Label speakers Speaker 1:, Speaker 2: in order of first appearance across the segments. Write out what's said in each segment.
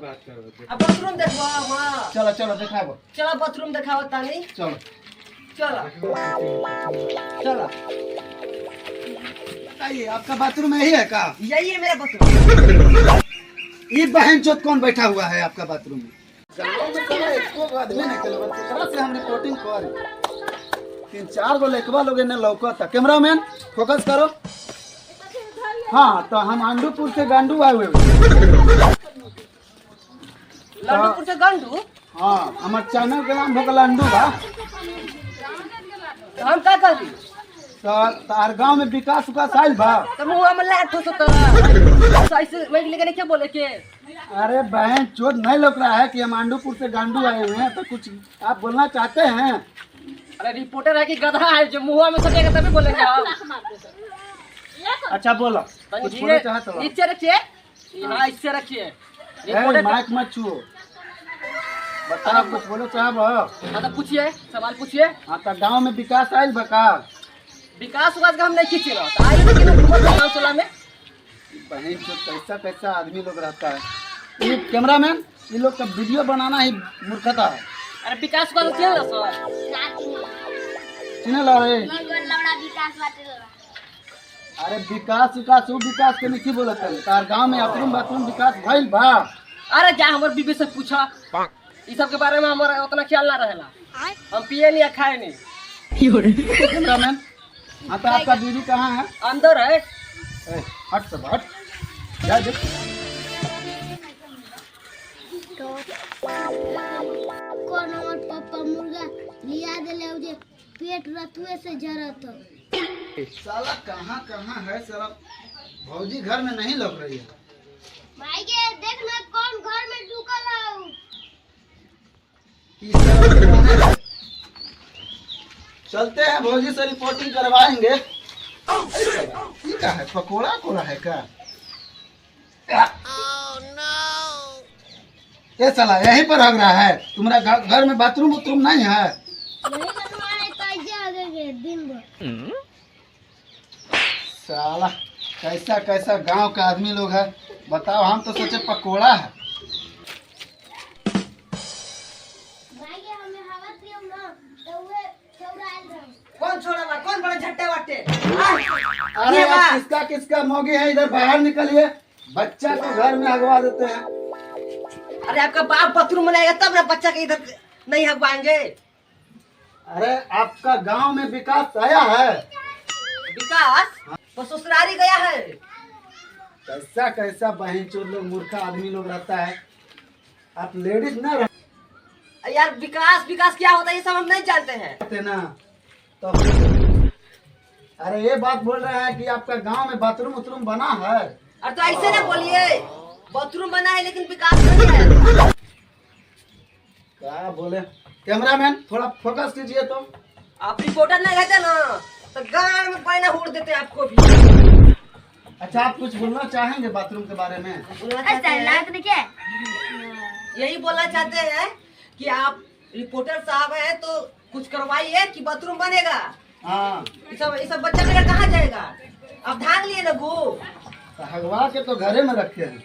Speaker 1: अब बाथरूम देखबो हां
Speaker 2: चलो चलो दिखाबो।
Speaker 1: चलो बाथरूम दिखाओ तानी
Speaker 2: चलो
Speaker 1: चलो चलो
Speaker 2: आइए, आपका बाथरूम यही है का?
Speaker 1: यही है मेरा बाथरूम।
Speaker 2: ये बहन चोत कौन बैठा हुआ है आपका बाथरूम में? गाँव में चलो एको आदमी नहीं चलो, केकरा से हम रिपोर्टिंग कर 3-4 गो लेकवा लोग ने लौकता। कैमरामैन फोकस करो। हाँ तो हम आंडूपुर से गांडू आए हुए हैं।
Speaker 1: लड्डूपुर से गंडू
Speaker 2: हाँ हमारे चैनल के नाम भोग लंडू बा।
Speaker 1: हम का करी
Speaker 2: तो तार गांव में विकास उकास आइल बा?
Speaker 1: तो मुंह में लात हो तो ऐसे मैं लेके क्या बोले के
Speaker 2: अरे बहन चोट नहीं लग रहा है कि हम आंडूपुर से गांडू आए हुए हैं, तो कुछ आप बोलना चाहते हैं?
Speaker 1: अरे रिपोर्टर है कि गधा है जो मुंह में सटेगा तभी बोलेंगे आप।
Speaker 2: अच्छा बोलो, कुछ बोलना चाहते हो?
Speaker 1: नीचे रखिए हाँ इससे रखिए
Speaker 2: माइक मत छुओ, बताओ कुछ बोलो चाहब?
Speaker 1: हाँ तो पूछिए सवाल पूछिए।
Speaker 2: हाँ तो गाँव में विकास आइल बा का?
Speaker 1: विकास उकास का हम नहीं खींचे तो आई लेकिन हुकूमत के नाम सुला में
Speaker 2: बहन चोट कैसा कैसा आदमी लोग रहता है। ये कैमरामैन ये लोग का वीडियो बनाना ही मूर्खता है।
Speaker 1: अरे विकास उकास क्या है सर
Speaker 2: चिन्ह लो रे। अरे विकास विकास वो विकास के नहीं बोलत है। तार गांव में बाथरूम बाथरूम विकास भइल बा?
Speaker 1: अरे जा हमारे बीबी से पूछा इस सब के बारे में हमारा उतना ख्याल ना रहेला। हम पिए नहीं या खाए नहीं।
Speaker 2: कैमरामैन हाँ तो आपका बीवी कहाँ है?
Speaker 1: अंदर है।
Speaker 2: ए, हट सब हट जा देख।
Speaker 3: कौन हमार पापा मुर्गा लिया देले उजे पेट रतुए से जरत हो।
Speaker 2: साला कहाँ कहाँ है साला, भौजी घर में नहीं लग रही है।
Speaker 3: भाई के देख ना कौन घर में ढुकल हौ।
Speaker 2: ई साला कौन है? चलते हैं भौजी से रिपोर्टिंग करवाएंगे। ये क्या है, पकोड़ा कोड़ा है क्या? ये साला यहीं पर हग रहा है। तुम्हारा घर में बाथरूम उथरूम नहीं है?
Speaker 3: नहीं बनवाए कैसे आगे दिन भर।
Speaker 2: साला कैसा कैसा गांव का आदमी लोग है बताओ। हम तो सोचे पकोड़ा है।
Speaker 3: भाई के हमें हवा दियो ना तो वे छोड़ा आइल रहो।
Speaker 1: कौन छोड़ा बा कौन बड़े झट्टे वाटे
Speaker 2: अरे आप किसका किसका मोगी है, इधर बाहर निकलिए। बच्चा को घर में हगवा देते हैं।
Speaker 1: अरे आपका बाप बाथरूम बनाएगा तब ना बच्चा के इधर नहीं हगवाएंगे।
Speaker 2: अरे आपका गांव में विकास आया है?
Speaker 1: विकास वो ससुरारी गया है।
Speaker 2: कैसा कैसा बहन चोर लोग मूर्खा आदमी लोग रहता है। आप लेडीज ना
Speaker 1: यार विकास विकास क्या होता है ये सब हम नहीं जानते हैं।
Speaker 2: रहते ना तो अरे ये बात बोल रहे हैं कि आपका गांव में बाथरूम उथरूम बना है।
Speaker 1: अरे तो ऐसे ना बोलिए बाथरूम बना है लेकिन विकास नहीं आया।
Speaker 2: क्या बोले? कैमरामैन थोड़ा फोकस कीजिए तो।
Speaker 1: आप रिपोर्टर नहीं रहते ना तो गांव में पानी उड़ देते आपको भी।
Speaker 2: अच्छा आप कुछ बोलना चाहेंगे बाथरूम के बारे में?
Speaker 1: यही बोलना चाहते हैं कि आप रिपोर्टर साहब हैं तो कुछ करवाइए कि बाथरूम बनेगा।
Speaker 2: हाँ
Speaker 1: ये सब बच्चा मेरा कहाँ जाएगा? अब धांग लिए ना गो
Speaker 2: तो हगवा के तो घरे में रखे हैं।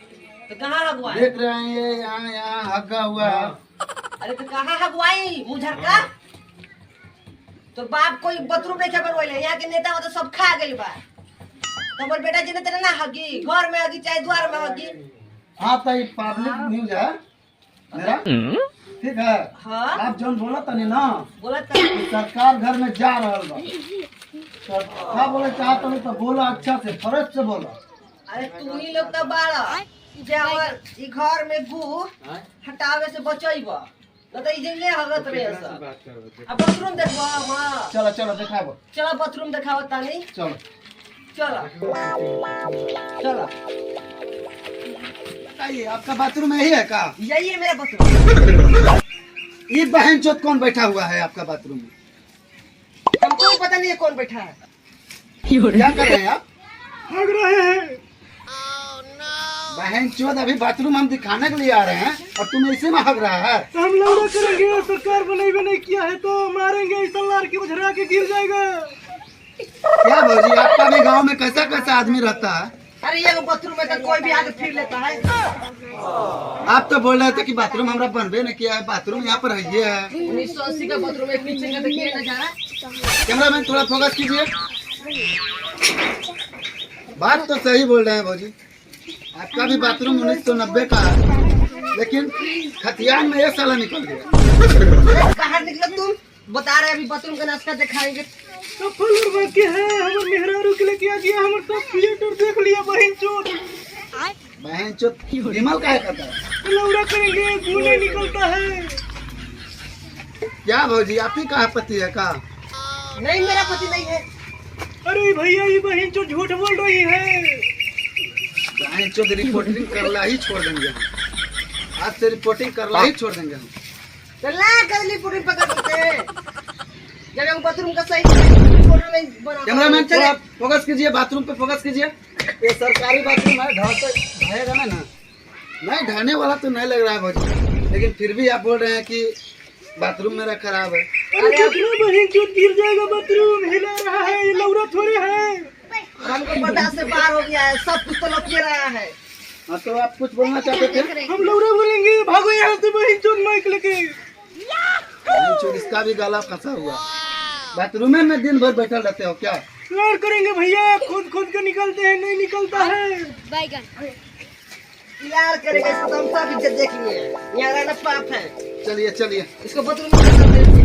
Speaker 1: तो कहाँ हगवाए?
Speaker 2: देख रहे हैं ये यहाँ यहाँ हगा हुआ है।
Speaker 1: अरे तो कहाँ हगवाई मुझर का? तो बाप कोई बाथरूम नहीं खबर बोले यहाँ के नेता तो सब खा गई बा। तो हमारे बेटा जी ने तेरे ना हगी घर में हगी चाहे द्वार में हगी।
Speaker 2: हाँ तो ये पब्लिक न्यूज है मेरा, ठीक है?
Speaker 1: हाँ
Speaker 2: आप जो बोला तनी ना
Speaker 1: बोला
Speaker 2: कि सरकार घर में जा रहा बा, तो क्या बोले चाहते हो तो बोला अच्छा से फर्ज से बोला।
Speaker 1: अरे तू ही लोग तो बाड़ा जे हमार ई घर में गु हटावे से बचैबा न तो इजे हगत रहे सब। अब बाथरूम देखबो हां
Speaker 2: चलो चलो दिखाबो।
Speaker 1: चलो बाथरूम दिखाओ तानी
Speaker 2: चलो
Speaker 1: चलो चलो
Speaker 2: आइए, आपका बाथरूम यही है का?
Speaker 1: यही है मेरा बाथरूम।
Speaker 2: ये बहन चोत कौन बैठा हुआ है आपका बाथरूम में?
Speaker 1: हमको भी पता नहीं है कौन बैठा है।
Speaker 2: क्या कर रहे हैं आप?
Speaker 1: भाग रहे हैं।
Speaker 2: बहन चोत अभी बाथरूम हम दिखाने के लिए आ रहे हैं और तुम इसी में हग रहा है।
Speaker 1: हम लौड़ा करेंगे सरकार नहीं किया है तो मारेंगे इस लार की बजरा के गिर जाएगा।
Speaker 2: क्या भौजी आपका भी गांव में कैसा कैसा आदमी रहता है?
Speaker 1: अरे ये बाथरूम में तो कोई भी आके फिर लेता है।
Speaker 2: आप तो बोल रहे थे कि बाथरूम हमारा बनबे नहीं किया है, बाथरूम यहाँ पर है ये है।
Speaker 1: 1980 का बाथरूम है, पीछे का देखिए नजारा।
Speaker 2: कैमरामैन थोड़ा फोकस कीजिए। बात तो सही बोल रहे हैं भौजी, आपका भी बाथरूम 1990 का है, लेकिन खतियान में 1 साल निकल गया।
Speaker 1: बाहर निकलो तुम, बता रहे अभी बाथरूम का नाश्ता दिखाएंगे।
Speaker 4: तो फलर बाकी है हमर मेहरारू के लेके आ गया, हमर सब थिएटर देख लिया बहन चोद।
Speaker 2: बहन चोद विमल का कहता है
Speaker 4: लौड़ा करेंगे खून निकलता है।
Speaker 2: क्या भौजी, आप ही का पति है का?
Speaker 1: नहीं, मेरा पति नहीं है।
Speaker 4: अरे भैया ये बहन चोद झूठ बोल रही है।
Speaker 2: बहन चोद रिपोर्टिंग करला ही छोड़ देंगे हम, आज से रिपोर्टिंग करला ही छोड़ देंगे हम।
Speaker 1: तो ला कर ली पूरी पकड़ते हैं। जब हम बाथरूम का सही फोटो नहीं बना।
Speaker 2: कैमरामैन थोड़ा फोकस कीजिए, बाथरूम पे फोकस कीजिए। ये सरकारी बाथरूम है, ढहेगा ना? नहीं ढहने वाला तो नहीं लग रहा है भौजी, लेकिन फिर भी आप बोल रहे हैं कि बाथरूम मेरा खराब है।
Speaker 4: अरे कितना बहन चोद गिर जाएगा, बाथरूम हिला रहा है, ये लौड़ा थोड़े है।
Speaker 1: हमको बर्दाश्त से बाहर हो गया है, सब कुछ तो लपके रहा है।
Speaker 2: हाँ तो आप कुछ बोलना चाहते थे?
Speaker 4: हम लौड़ा बोलेंगे, भागो यहाँ से बहन चोद माइक लेके।
Speaker 2: बहन चोद इसका भी गला फंसा हुआ। बाथरूम में दिन भर बैठा रहते हो क्या?
Speaker 4: लड़ करेंगे भैया, खुद खुद के निकलते हैं, नहीं निकलता है।
Speaker 1: यार करेगा इसको तो हम सब इज्जत देख लिए, यहाँ रहना पाप है।
Speaker 2: चलिए चलिए।
Speaker 1: इसको बाथरूम में